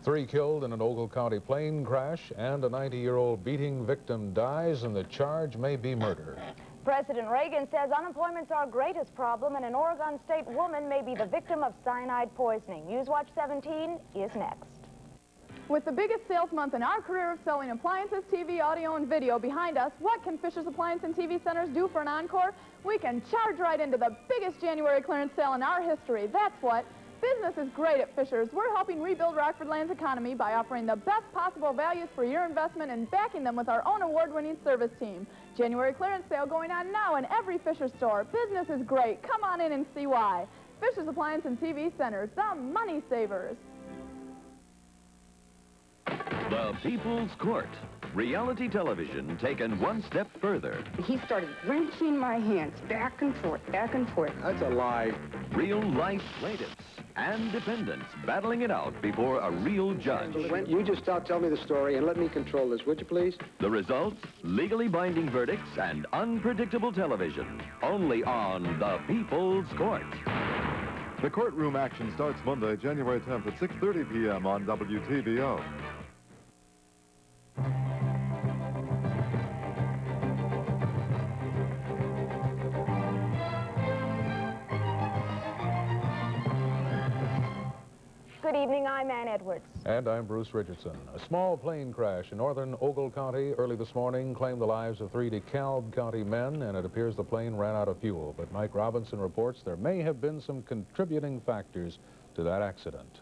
3 killed in an Ogle County plane crash, and a 90-year-old beating victim dies, and the charge may be murder. President Reagan says unemployment's our greatest problem, and an Oregon State woman may be the victim of cyanide poisoning. Newswatch 17 is next. With the biggest sales month in our career of selling appliances, TV, audio, and video behind us, what can Fisher's Appliance and TV Centers do for an encore? We can charge right into the biggest January clearance sale in our history. That's what. Business is great at Fisher's. We're helping rebuild Rockford Land's economy by offering the best possible values for your investment and backing them with our own award-winning service team. January clearance sale going on now in every Fisher store. Business is great. Come on in and see why. Fisher's Appliance and TV Centers, the money savers. The People's Court. Reality television taken one step further. He started wrenching my hands back and forth, back and forth. That's a lie. Real-life plaintiffs and defendants battling it out before a real judge. You just stop telling me the story and let me control this, would you please? The results, legally binding verdicts, and unpredictable television. Only on The People's Court. The courtroom action starts Monday, January 10th at 6:30 p.m. on WTVO. Good evening, I'm Ann Edwards. And I'm Bruce Richardson. A small plane crash in northern Ogle County early this morning claimed the lives of 3 DeKalb County men, and it appears the plane ran out of fuel. But Mike Robinson reports there may have been some contributing factors to that accident.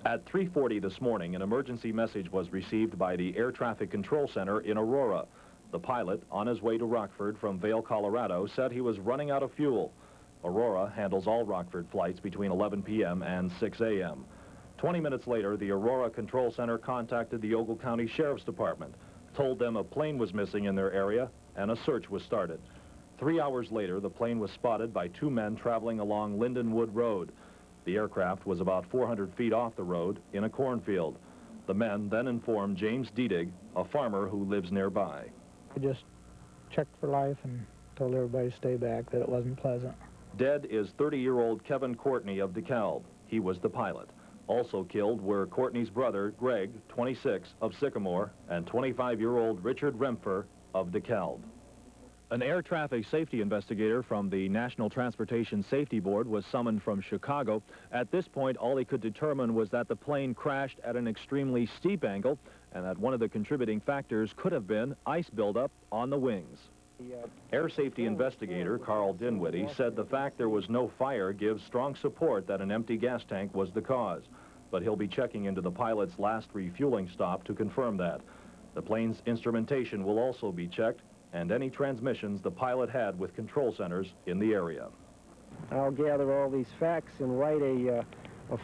At 3:40 this morning, an emergency message was received by the Air Traffic Control Center in Aurora. The pilot, on his way to Rockford from Vail, Colorado, said he was running out of fuel. Aurora handles all Rockford flights between 11 p.m. and 6 a.m. 20 minutes later, the Aurora Control Center contacted the Ogle County Sheriff's Department, told them a plane was missing in their area, and a search was started. 3 hours later, the plane was spotted by 2 men traveling along Lindenwood Road. The aircraft was about 400 feet off the road in a cornfield. The men then informed James Diedig, a farmer who lives nearby. I just checked for life and told everybody to stay back, that it wasn't pleasant. Dead is 30-year-old Kevin Courtney of DeKalb. He was the pilot. Also killed were Courtney's brother, Greg, 26, of Sycamore, and 25-year-old Richard Rempfer of DeKalb. An air traffic safety investigator from the National Transportation Safety Board was summoned from Chicago. At this point, all he could determine was that the plane crashed at an extremely steep angle and that one of the contributing factors could have been ice buildup on the wings. Air safety investigator Carl Dinwiddie said the fact there was no fire gives strong support that an empty gas tank was the cause, but he'll be checking into the pilot's last refueling stop to confirm that. The plane's instrumentation will also be checked, and any transmissions the pilot had with control centers in the area. I'll gather all these facts and write a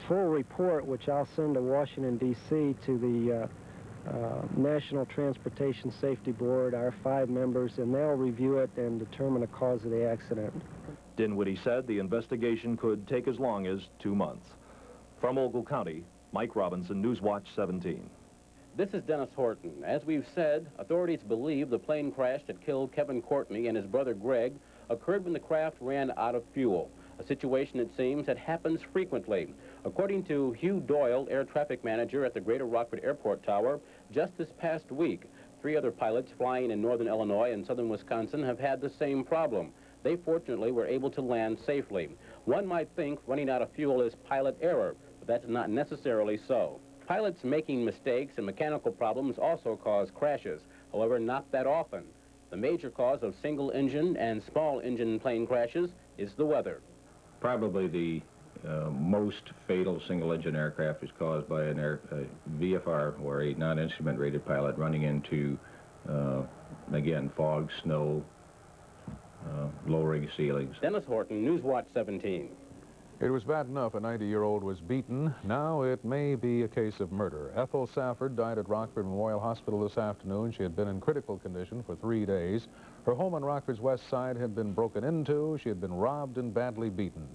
full report, which I'll send to Washington, D.C. to the National Transportation Safety Board, our 5 members, and they'll review it and determine the cause of the accident. Dinwiddie said the investigation could take as long as 2 months. From Ogle County, Mike Robinson, Newswatch 17. This is Dennis Horton. As we've said, authorities believe the plane crash that killed Kevin Courtney and his brother Greg occurred when the craft ran out of fuel, a situation, it seems, that happens frequently. According to Hugh Doyle, air traffic manager at the Greater Rockford Airport Tower, just this past week, 3 other pilots flying in northern Illinois and southern Wisconsin have had the same problem. They fortunately were able to land safely. One might think running out of fuel is pilot error, but that's not necessarily so. Pilots making mistakes and mechanical problems also cause crashes, however, not that often. The major cause of single-engine and small-engine plane crashes is the weather. Probably the most fatal single-engine aircraft is caused by an VFR, or a non-instrument rated pilot running into, again, fog, snow, lowering ceilings. Dennis Horton, Newswatch 17. It was bad enough a 90-year-old was beaten. Now it may be a case of murder. Ethel Safford died at Rockford Memorial Hospital this afternoon. She had been in critical condition for 3 days. Her home on Rockford's west side had been broken into. She had been robbed and badly beaten.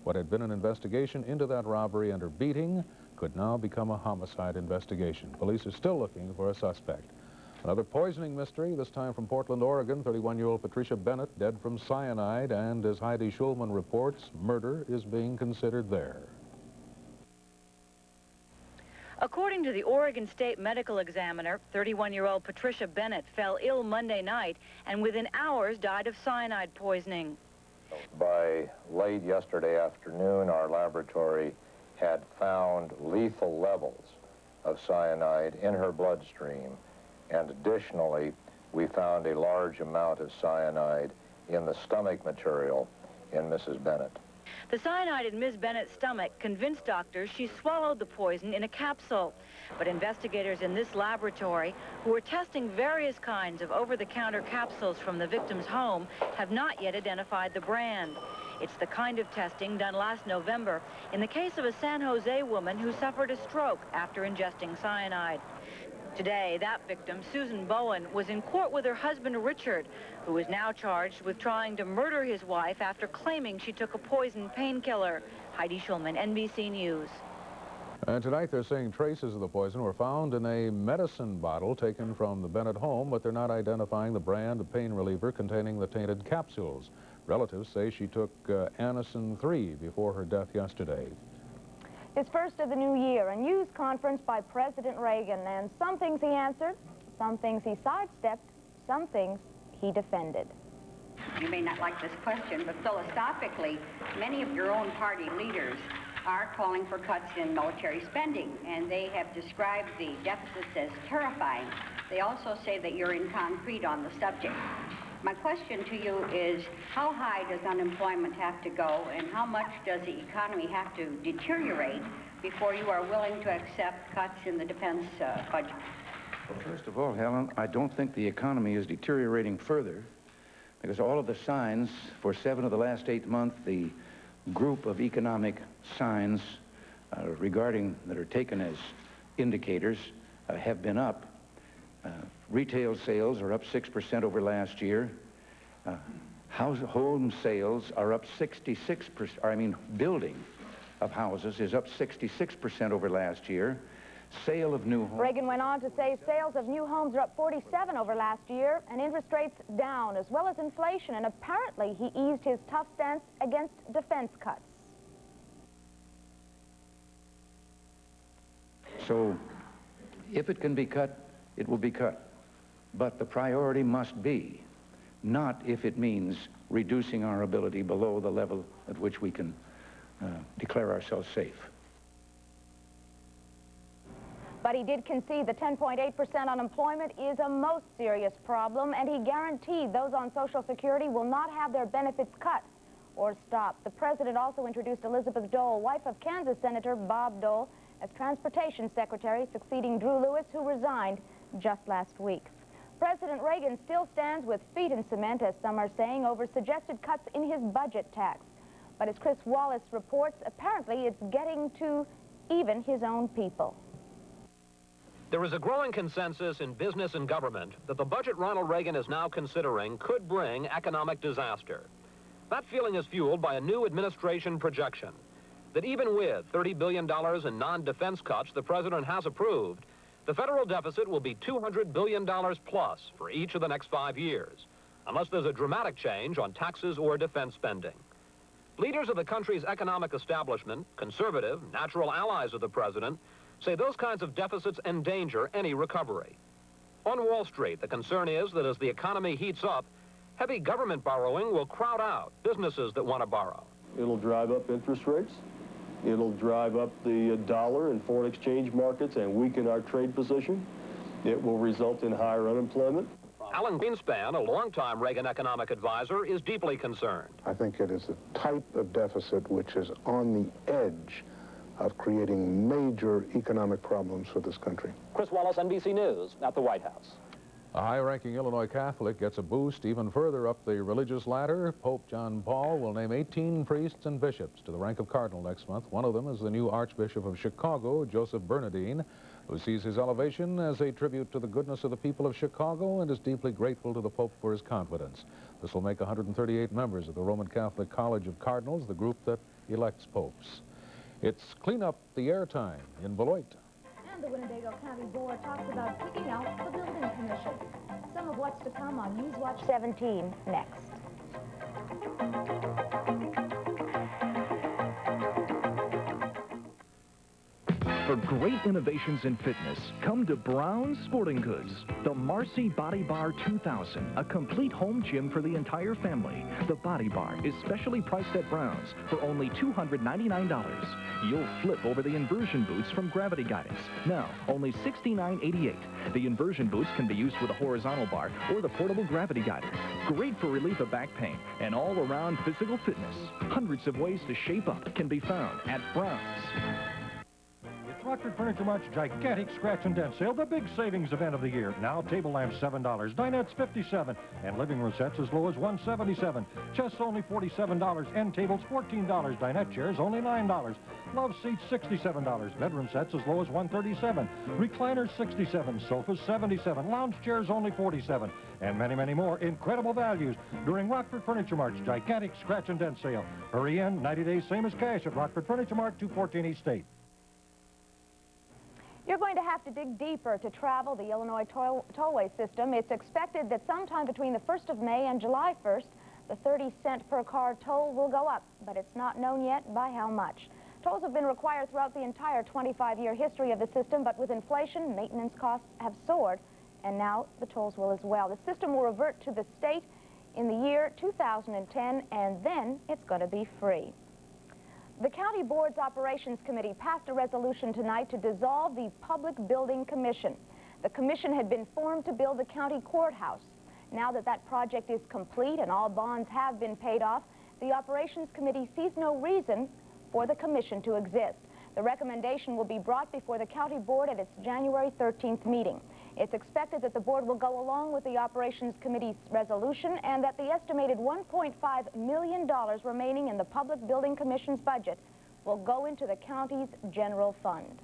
What had been an investigation into that robbery and her beating could now become a homicide investigation. Police are still looking for a suspect. Another poisoning mystery, this time from Portland, Oregon. 31-year-old Patricia Bennett dead from cyanide, and as Heidi Schulman reports, murder is being considered there. According to the Oregon State Medical Examiner, 31-year-old Patricia Bennett fell ill Monday night and within hours died of cyanide poisoning. By late yesterday afternoon, our laboratory had found lethal levels of cyanide in her bloodstream, and additionally, we found a large amount of cyanide in the stomach material in Mrs. Bennett. The cyanide in Ms. Bennett's stomach convinced doctors she swallowed the poison in a capsule. But investigators in this laboratory, who were testing various kinds of over-the-counter capsules from the victim's home, have not yet identified the brand. It's the kind of testing done last November in the case of a San Jose woman who suffered a stroke after ingesting cyanide. Today, that victim, Susan Bowen, was in court with her husband, Richard, who is now charged with trying to murder his wife after claiming she took a poison painkiller. Heidi Schulman, NBC News. And tonight they're saying traces of the poison were found in a medicine bottle taken from the Bennett home, but they're not identifying the brand of pain reliever containing the tainted capsules. Relatives say she took Anacin 3 before her death yesterday. His first of the new year, a news conference by President Reagan, and some things he answered, some things he sidestepped, some things he defended. You may not like this question, but philosophically, many of your own party leaders are calling for cuts in military spending, and they have described the deficits as terrifying. They also say that you're in concrete on the subject. My question to you is, how high does unemployment have to go, and how much does the economy have to deteriorate before you are willing to accept cuts in the defense budget? Well, first of all, Helen, I don't think the economy is deteriorating further, because all of the signs for 7 of the last 8 months, the group of economic signs that are taken as indicators have been up. Retail sales are up 6% over last year. Home sales are up 66%. Building of houses is up 66% over last year. Sale of new homes. Reagan went on to say sales of new homes are up 47 over last year, and interest rates down, as well as inflation. And apparently he eased his tough stance against defense cuts. So if it can be cut, it will be cut. But the priority must be not if it means reducing our ability below the level at which we can declare ourselves safe. But he did concede the 10.8% unemployment is a most serious problem, and he guaranteed those on Social Security will not have their benefits cut or stopped. The president also introduced Elizabeth Dole, wife of Kansas Senator Bob Dole, as Transportation Secretary, succeeding Drew Lewis, who resigned just last week. President Reagan still stands with feet in cement, as some are saying, over suggested cuts in his budget tax. But as Chris Wallace reports, apparently it's getting to even his own people. There is a growing consensus in business and government that the budget Ronald Reagan is now considering could bring economic disaster. That feeling is fueled by a new administration projection that even with $30 billion in non-defense cuts the president has approved, the federal deficit will be $200 billion plus for each of the next 5 years, unless there's a dramatic change on taxes or defense spending. Leaders of the country's economic establishment, conservative, natural allies of the president, say those kinds of deficits endanger any recovery. On Wall Street, the concern is that as the economy heats up, heavy government borrowing will crowd out businesses that want to borrow. It'll drive up interest rates. It'll drive up the dollar and foreign exchange markets and weaken our trade position. It will result in higher unemployment. Alan Greenspan, a longtime Reagan economic advisor, is deeply concerned. I think it is a type of deficit which is on the edge of creating major economic problems for this country. Chris Wallace, NBC News, at the White House. A high-ranking Illinois Catholic gets a boost even further up the religious ladder. Pope John Paul will name 18 priests and bishops to the rank of cardinal next month. One of them is the new Archbishop of Chicago, Joseph Bernardine, who sees his elevation as a tribute to the goodness of the people of Chicago and is deeply grateful to the Pope for his confidence. This will make 138 members of the Roman Catholic College of Cardinals, the group that elects popes. It's Clean Up the Airtime in Beloit. And the Winnebago County Board talks about kicking out the building commission. Some of what's to come on Newswatch 17 next. For great innovations in fitness, come to Brown's Sporting Goods. The Marcy Body Bar 2000, a complete home gym for the entire family. The Body Bar is specially priced at Brown's for only $299. You'll flip over the inversion boots from Gravity Guidance. Now, only $69.88. The inversion boots can be used with a horizontal bar or the portable gravity guider. Great for relief of back pain and all-around physical fitness. Hundreds of ways to shape up can be found at Brown's. Rockford Furniture Mart's gigantic scratch and dent sale, the big savings event of the year. Now table lamps $7, dinettes $57, and living room sets as low as $177. Chests only $47, end tables $14, dinette chairs only $9. Love seats $67, bedroom sets as low as $137. Recliners $67, sofas $77, lounge chairs only $47, and many, many more incredible values during Rockford Furniture Mart's gigantic scratch and dent sale. Hurry in, 90 days same as cash at Rockford Furniture Mart, 214 East State. You're going to have to dig deeper to travel the Illinois tollway system. It's expected that sometime between the 1st of May and July 1st, the 30-cent per car toll will go up, but it's not known yet by how much. Tolls have been required throughout the entire 25-year history of the system, but with inflation, maintenance costs have soared, and now the tolls will as well. The system will revert to the state in the year 2010, and then it's going to be free. The County Board's Operations Committee passed a resolution tonight to dissolve the Public Building Commission. The commission had been formed to build the county courthouse. Now that that project is complete and all bonds have been paid off, the Operations Committee sees no reason for the commission to exist. The recommendation will be brought before the County Board at its January 13th meeting. It's expected that the board will go along with the Operations Committee's resolution and that the estimated $1.5 million remaining in the Public Building Commission's budget will go into the county's general fund.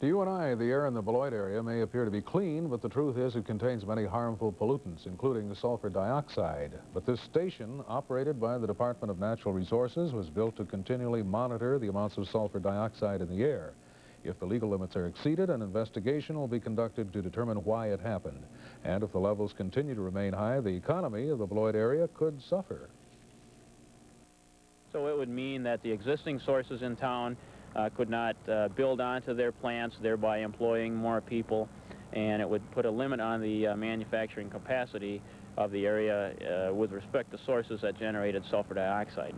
To you and I, the air in the Beloit area may appear to be clean, but the truth is it contains many harmful pollutants, including sulfur dioxide. But this station, operated by the Department of Natural Resources, was built to continually monitor the amounts of sulfur dioxide in the air. If the legal limits are exceeded, an investigation will be conducted to determine why it happened. And if the levels continue to remain high, the economy of the Beloit area could suffer. So it would mean that the existing sources in town could not build onto their plants, thereby employing more people, and it would put a limit on the manufacturing capacity of the area with respect to sources that generated sulfur dioxide.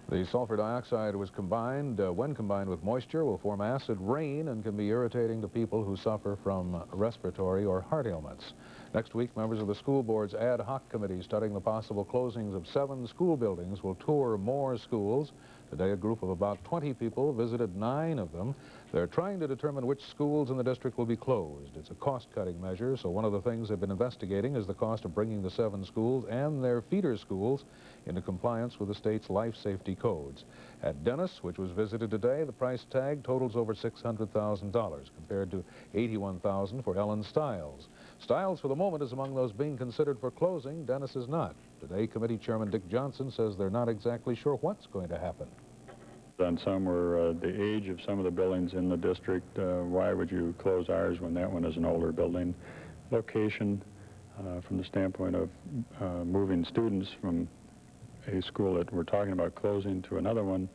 The sulfur dioxide was combined, when combined with moisture, will form acid rain and can be irritating to people who suffer from respiratory or heart ailments. Next week, members of the school board's ad hoc committee studying the possible closings of 7 school buildings will tour more schools. Today, a group of about 20 people visited 9 of them. They're trying to determine which schools in the district will be closed. It's a cost-cutting measure, so one of the things they've been investigating is the cost of bringing the 7 schools and their feeder schools into compliance with the state's life safety codes. At Dennis, which was visited today, the price tag totals over $600,000 compared to $81,000 for Ellen Stiles. Stiles, for the moment, is among those being considered for closing. Dennis is not. Today, Committee Chairman Dick Johnson says they're not exactly sure what's going to happen. On some were the age of some of the buildings in the district. Why would you close ours when that one is an older building? Location, from the standpoint of moving students from a school that we're talking about closing to another one,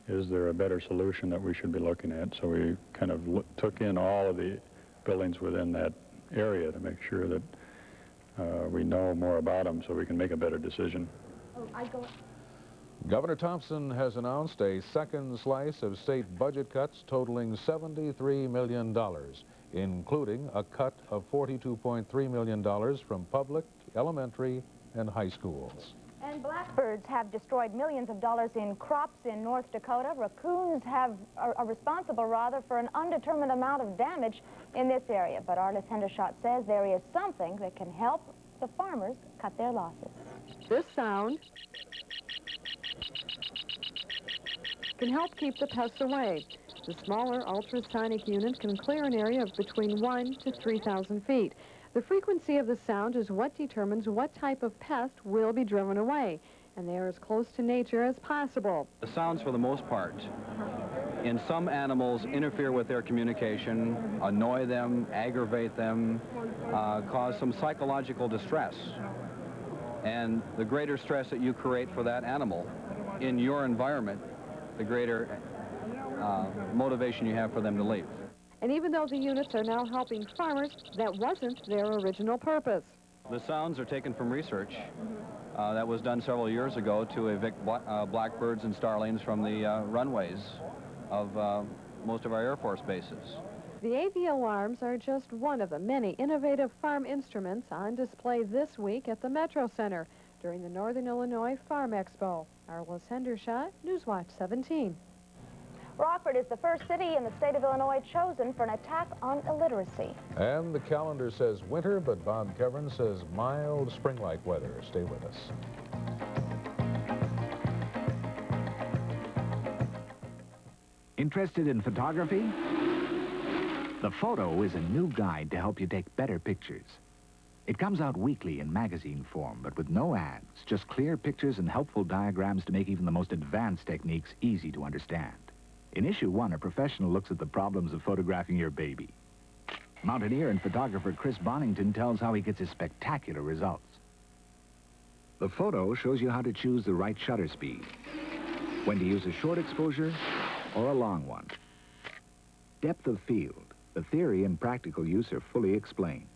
is there a better solution that we should be looking at? So we kind of took in all of the buildings within that area to make sure that we know more about them so we can make a better decision. Governor Thompson has announced a second slice of state budget cuts totaling $73 million, including a cut of $42.3 million from public, elementary, and high schools. And blackbirds have destroyed millions of dollars in crops in North Dakota. Raccoons are responsible, rather, for an undetermined amount of damage in this area. But Arliss Hendershot says there is something that can help the farmers cut their losses. This sound can help keep the pests away. The smaller ultrasonic unit can clear an area of between 1,000 to 3,000 feet. The frequency of the sound is what determines what type of pest will be driven away, and they are as close to nature as possible. The sounds, for the most part, in some animals interfere with their communication, annoy them, aggravate them, cause some psychological distress. And the greater stress that you create for that animal in your environment, the greater motivation you have for them to leave. And even though the units are now helping farmers, that wasn't their original purpose. The sounds are taken from research that was done several years ago to evict blackbirds and starlings from the runways of most of our Air Force bases. The AV alarms are just one of the many innovative farm instruments on display this week at the Metro Center during the Northern Illinois Farm Expo. Arliss Hendershot, Newswatch 17. Rockford is the first city in the state of Illinois chosen for an attack on illiteracy. And the calendar says winter, but Bob Kevin says mild spring-like weather. Stay with us. Interested in photography? The Photo is a new guide to help you take better pictures. It comes out weekly in magazine form, but with no ads, just clear pictures and helpful diagrams to make even the most advanced techniques easy to understand. In issue 1, a professional looks at the problems of photographing your baby. Mountaineer and photographer Chris Bonington tells how he gets his spectacular results. The Photo shows you how to choose the right shutter speed, when to use a short exposure or a long one. Depth of field, the theory and practical use are fully explained.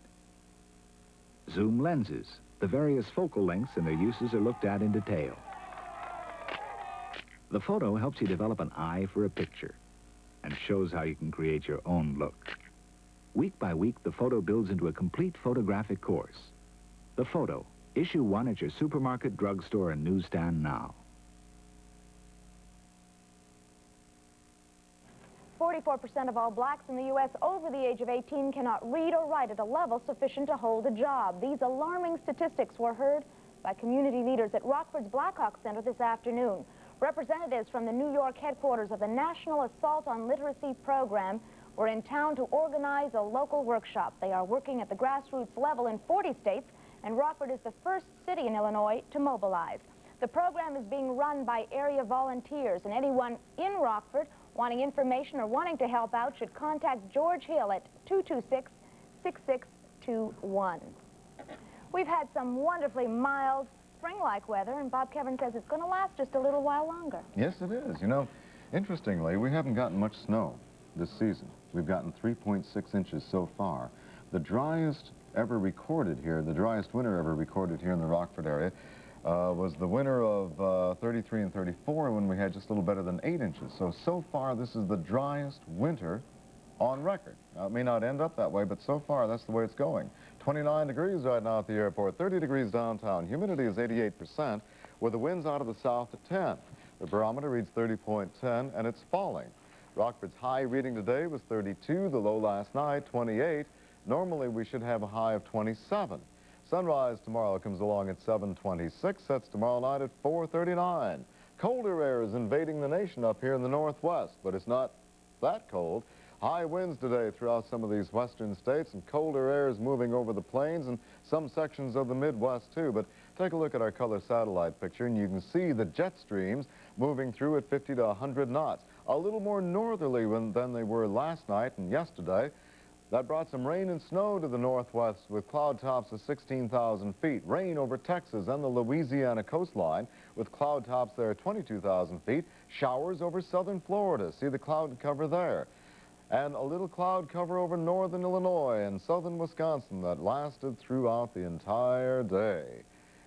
Zoom lenses, the various focal lengths and their uses are looked at in detail. The Photo helps you develop an eye for a picture and shows how you can create your own look. Week by week, the Photo builds into a complete photographic course. The Photo, issue 1 at your supermarket, drugstore, and newsstand now. 44% of all blacks in the U.S. over the age of 18 cannot read or write at a level sufficient to hold a job. These alarming statistics were heard by community leaders at Rockford's Blackhawk Center this afternoon. Representatives from the New York headquarters of the National Assault on Literacy program were in town to organize a local workshop. They are working at the grassroots level in 40 states, and Rockford is the first city in Illinois to mobilize. The program is being run by area volunteers, and anyone in Rockford wanting information or wanting to help out should contact George Hill at 226-6621. We've had some wonderfully mild spring-like weather, and Bob Kevin says it's going to last just a little while longer. Yes, it is. You know, interestingly, we haven't gotten much snow this season. We've gotten 3.6 inches so far. The driest ever recorded here, the driest winter ever recorded here in the Rockford area, was the winter of 33 and 34 when we had just a little better than 8 inches. So far, this is the driest winter on record. Now, it may not end up that way, but so far, that's the way it's going. 29 degrees right now at the airport, 30 degrees downtown. Humidity is 88%, with the winds out of the south at 10. The barometer reads 30.10, and it's falling. Rockford's high reading today was 32, the low last night, 28. Normally, we should have a high of 27. Sunrise tomorrow comes along at 7:26, sets tomorrow night at 4:39. Colder air is invading the nation up here in the northwest, but it's not that cold. High winds today throughout some of these western states, and colder air is moving over the plains and some sections of the Midwest, too. But take a look at our color satellite picture, and you can see the jet streams moving through at 50 to 100 knots, a little more northerly than they were last night and yesterday. That brought some rain and snow to the northwest with cloud tops of 16,000 feet. Rain over Texas and the Louisiana coastline with cloud tops there at 22,000 feet. Showers over southern Florida. See the cloud cover there. And a little cloud cover over northern Illinois and southern Wisconsin that lasted throughout the entire day.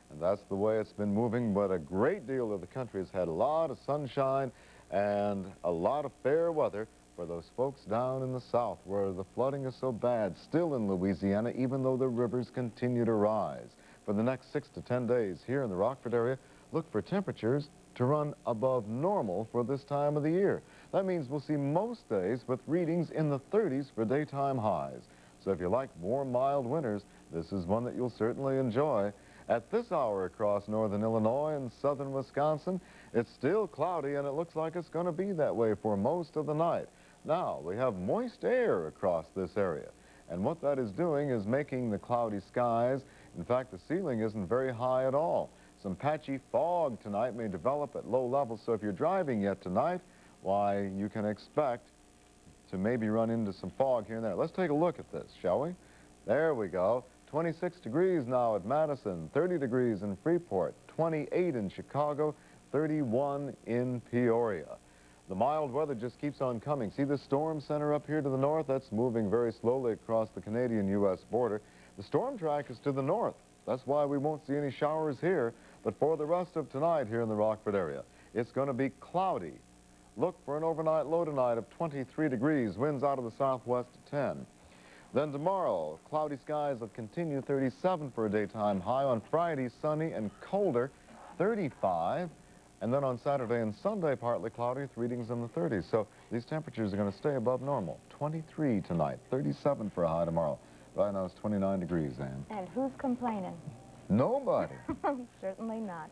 And that's the way it's been moving, but a great deal of the country has had a lot of sunshine and a lot of fair weather for those folks down in the south where the flooding is so bad, still in Louisiana, even though the rivers continue to rise. For the next 6 to 10 days here in the Rockford area, look for temperatures to run above normal for this time of the year. That means we'll see most days with readings in the 30s for daytime highs. So if you like warm, mild winters, this is one that you'll certainly enjoy. At this hour across northern Illinois and southern Wisconsin, it's still cloudy, and it looks like it's going to be that way for most of the night. Now, we have moist air across this area, and what that is doing is making the cloudy skies. In fact, the ceiling isn't very high at all. Some patchy fog tonight may develop at low levels, so if you're driving yet tonight, why, you can expect to maybe run into some fog here and there. Let's take a look at this, shall we? There we go. 26 degrees now at Madison, 30 degrees in Freeport, 28 in Chicago, 31 in Peoria. The mild weather just keeps on coming. See the storm center up here to the north? That's moving very slowly across the Canadian-U.S. border. The storm track is to the north. That's why we won't see any showers here. But for the rest of tonight here in the Rockford area, it's going to be cloudy. Look for an overnight low tonight of 23 degrees, winds out of the southwest at 10. Then tomorrow, cloudy skies will continue, 37 for a daytime high. On Friday, sunny and colder, 35. And then on Saturday and Sunday, partly cloudy with readings in the 30s. So these temperatures are going to stay above normal. 23 tonight, 37 for a high tomorrow. Right now it's 29 degrees, Ann. And who's complaining? Nobody. Certainly not.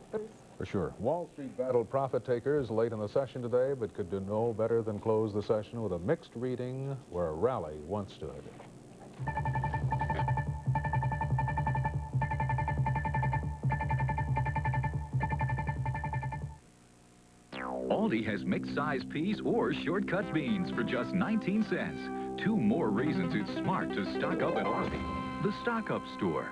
Bruce? For sure. Wall Street battled profit takers late in the session today, but could do no better than close the session with a mixed reading where a rally once stood. Aldi has mixed size peas or shortcut beans for just 19 cents. 2 more reasons it's smart to stock up at Aldi. The Stock Up Store.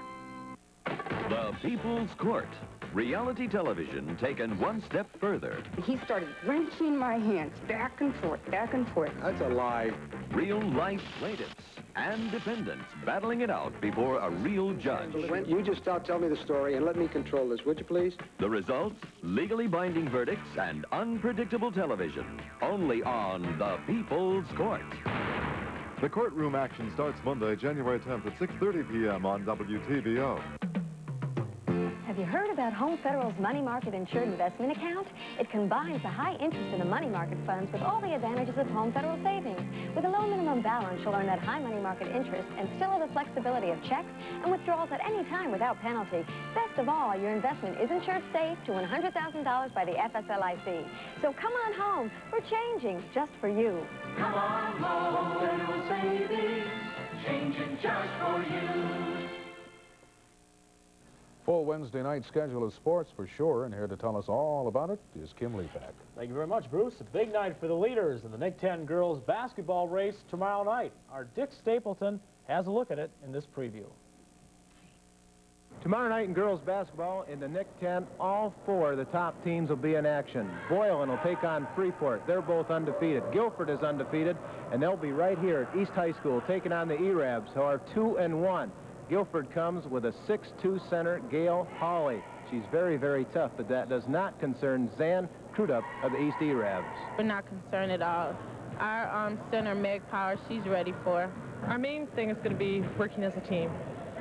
The People's Court. Reality television taken one step further. He started wrenching my hands back and forth, back and forth. That's a lie. Real-life plaintiffs and defendants battling it out before a real judge. You just tell me the story and let me control this, would you please? The results, legally binding verdicts, and unpredictable television. Only on The People's Court. The courtroom action starts Monday, January 10th at 6:30 p.m. on WTVO. Have you heard about Home Federal's money market insured investment account? It combines the high interest in the money market funds with all the advantages of Home Federal savings. With a low minimum balance, you'll earn that high money market interest and still have the flexibility of checks and withdrawals at any time without penalty. Best of all, your investment is insured safe to $100,000 by the FSLIC. So come on home. We're changing just for you. Come on home, Federal Savings, changing just for you. Full Wednesday night schedule of sports for sure, and here to tell us all about it is Kim Lepak. Thank you very much, Bruce. A big night for the leaders in the Nick 10 girls basketball race tomorrow night. Our Dick Stapleton has a look at it in this preview. Tomorrow night in girls basketball in the Nick 10, all 4 of the top teams will be in action. Boylan will take on Freeport. They're both undefeated. Guilford is undefeated, and they'll be right here at East High School taking on the E-Rabs, who are 2-1. Guilford comes with a 6'2" center, Gail Hawley. She's very, very tough, but that does not concern Zan Crudup of the East E-Rabs. We're not concerned at all. Our center, Meg Power, she's ready for. Our main thing is going to be working as a team.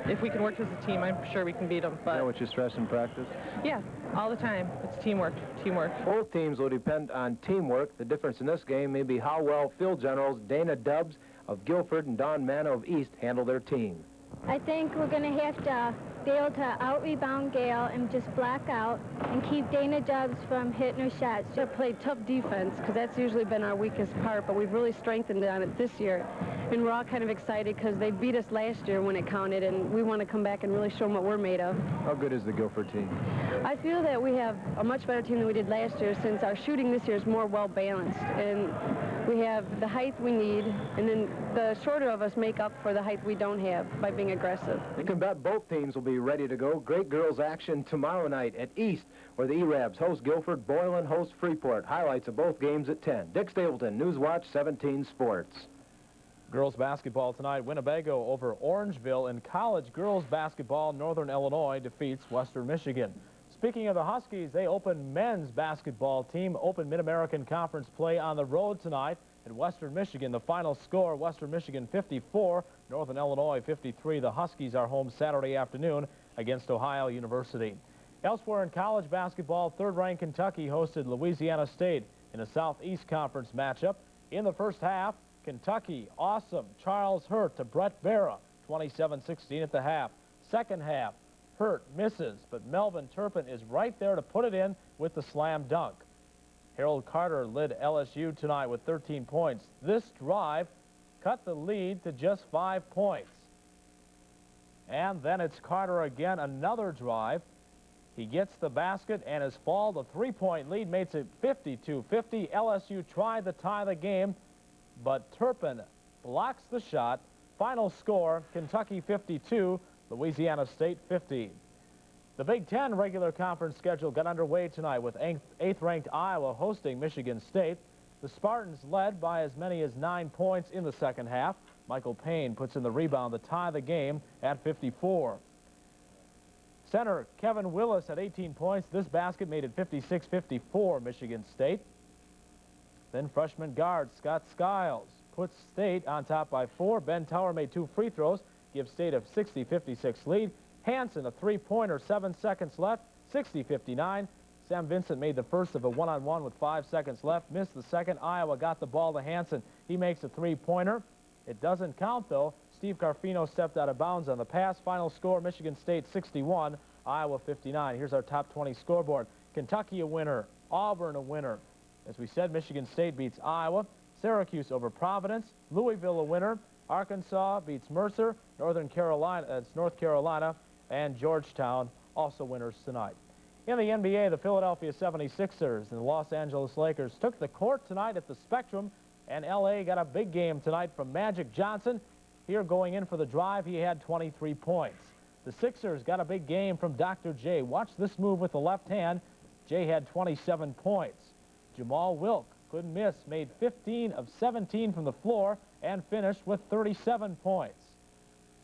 If we can work as a team, I'm sure we can beat them. But is that what you stress in practice? Yeah, all the time. It's teamwork, teamwork. Both teams will depend on teamwork. The difference in this game may be how well field generals Dana Dubbs of Guilford and Don Mano of East handle their team. I think we're going to have to be able to out-rebound Gail and just black out and keep Dana Dubbs from hitting her shots. We've played tough defense because that's usually been our weakest part, but we've really strengthened on it this year. And we're all kind of excited because they beat us last year when it counted, and we want to come back and really show them what we're made of. How good is the Guilford team? I feel that we have a much better team than we did last year since our shooting this year is more well-balanced. And we have the height we need, and then the shorter of us make up for the height we don't have by being aggressive. You can bet both teams will be ready to go. Great girls action tomorrow night at East, where the E-Rabs host Guilford, Boylan hosts Freeport. Highlights of both games at 10. Dick Stapleton, Newswatch 17 Sports. Girls basketball tonight, Winnebago over Orangeville. In college girls basketball, Northern Illinois defeats Western Michigan. Speaking of the Huskies, they open men's basketball team, open Mid-American Conference play on the road tonight at Western Michigan. The final score, Western Michigan 54, Northern Illinois 53. The Huskies are home Saturday afternoon against Ohio University. Elsewhere in college basketball, third-ranked Kentucky hosted Louisiana State in a Southeast Conference matchup. In the first half, Kentucky, awesome. Charles Hurt to Brett Vera, 27-16 at the half. Second half, Hurt misses, but Melvin Turpin is right there to put it in with the slam dunk. Harold Carter led LSU tonight with 13 points. This drive cut the lead to just 5 points. And then it's Carter again, another drive. He gets the basket and has fallen. The three-point lead makes it 52-50. LSU tried to tie the game, but Turpin blocks the shot. Final score, Kentucky 52, Louisiana State 50. The Big Ten regular conference schedule got underway tonight with 8th-ranked Iowa hosting Michigan State. The Spartans led by as many as 9 points in the second half. Michael Payne puts in the rebound to tie the game at 54. Center Kevin Willis had 18 points. This basket made it 56-54 Michigan State. Then freshman guard Scott Skiles puts State on top by 4. Ben Tower made 2 free throws, gives State a 60-56 lead. Hansen, a three-pointer, 7 seconds left, 60-59. Sam Vincent made the first of a one-on-one with 5 seconds left, missed the second. Iowa got the ball to Hansen. He makes a three-pointer. It doesn't count, though. Steve Carfino stepped out of bounds on the pass. Final score, Michigan State 61, Iowa 59. Here's our top 20 scoreboard. Kentucky a winner, Auburn a winner. As we said, Michigan State beats Iowa. Syracuse over Providence. Louisville a winner. Arkansas beats Mercer. North Carolina, and Georgetown also winners tonight. In the NBA, the Philadelphia 76ers and the Los Angeles Lakers took the court tonight at the Spectrum, and L.A. got a big game tonight from Magic Johnson. Here going in for the drive, he had 23 points. The Sixers got a big game from Dr. J. Watch this move with the left hand. Jay had 27 points. Jamal Wilk couldn't miss, made 15 of 17 from the floor, and finished with 37 points.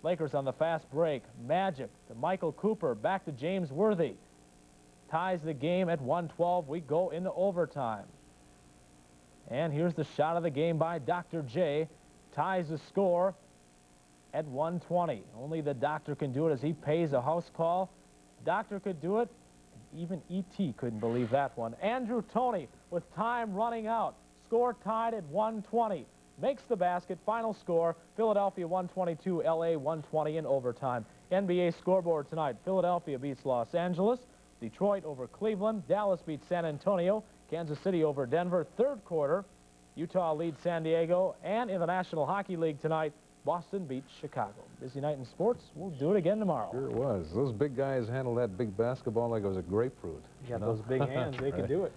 Lakers on the fast break. Magic to Michael Cooper, back to James Worthy. Ties the game at 112. We go into overtime. And here's the shot of the game by Dr. J. Ties the score at 120. Only the doctor can do it as he pays a house call. Doctor could do it. Even E.T. couldn't believe that one. Andrew Toney with time running out. Score tied at 120. Makes the basket. Final score, Philadelphia 122, L.A. 120 in overtime. NBA scoreboard tonight. Philadelphia beats Los Angeles. Detroit over Cleveland. Dallas beats San Antonio. Kansas City over Denver. Third quarter, Utah leads San Diego. And in the National Hockey League tonight, Boston beats Chicago. Busy night in sports. We'll do it again tomorrow. Sure it was. Those big guys handled that big basketball like it was a grapefruit. You got those big hands. They could do it.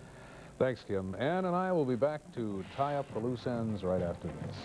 Thanks, Kim. Ann and I will be back to tie up the loose ends right after this.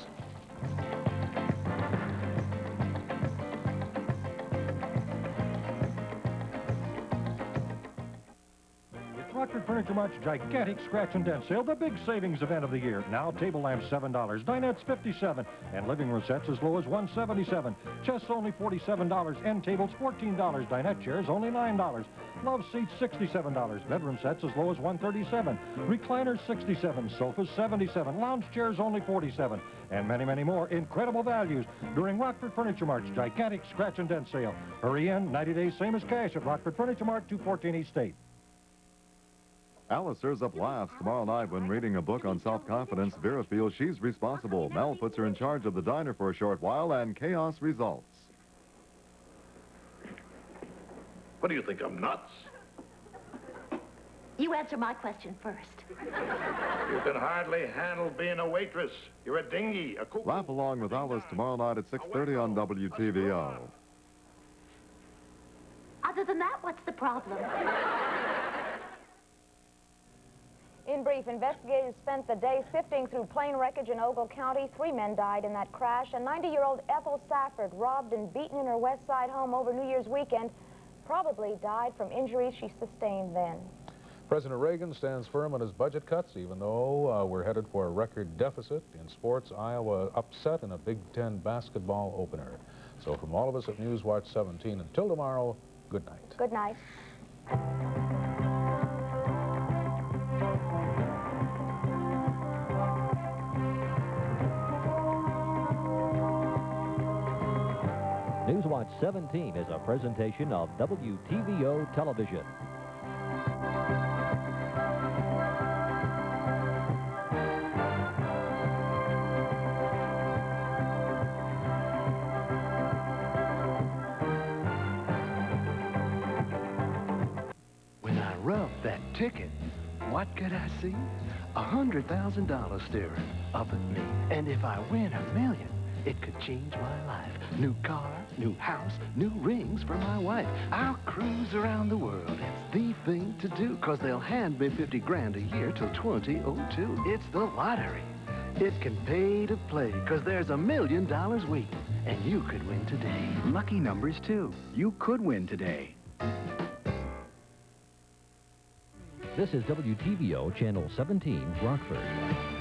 Rockford Furniture Mart's gigantic scratch and dent sale, the big savings event of the year. Now table lamps $7, dinettes $57, and living room sets as low as $177. Chests only $47, end tables $14, dinette chairs only $9. Love seats $67, bedroom sets as low as $137. Recliners $67, sofas $77, lounge chairs only $47, and many, many more incredible values during Rockford Furniture Mart's gigantic scratch and dent sale. Hurry in, 90 days same as cash at Rockford Furniture Mart, 214 East State. Alice serves up last tomorrow night when reading a book on self-confidence. Vera feels she's responsible. Mel puts her in charge of the diner for a short while, and chaos results. What do you think, I'm nuts? You answer my question first. You can hardly handle being a waitress. You're a dinghy, a cuckoo. Laugh along with Alice tomorrow night at 6:30 on WTVO. Other than that, what's the problem? In brief, investigators spent the day sifting through plane wreckage in Ogle County. 3 men died in that crash. A 90-year-old Ethel Safford, robbed and beaten in her West Side home over New Year's weekend, probably died from injuries she sustained then. President Reagan stands firm on his budget cuts, even though we're headed for a record deficit. In sports, Iowa upset in a Big Ten basketball opener. So from all of us at Newswatch 17, until tomorrow, good night. Good night. Newswatch 17 is a presentation of WTVO Television. When I rubbed that ticket, what could I see? $100,000 staring up at me. And if I win $1 million, it could change my life. New car, new house, new rings for my wife. I'll cruise around the world. It's the thing to do, because they'll hand me 50 grand a year till 2002. It's the lottery. It can pay to play, because there's $1 million waiting, and you could win today. Lucky numbers, too. You could win today. This is WTVO Channel 17, Rockford.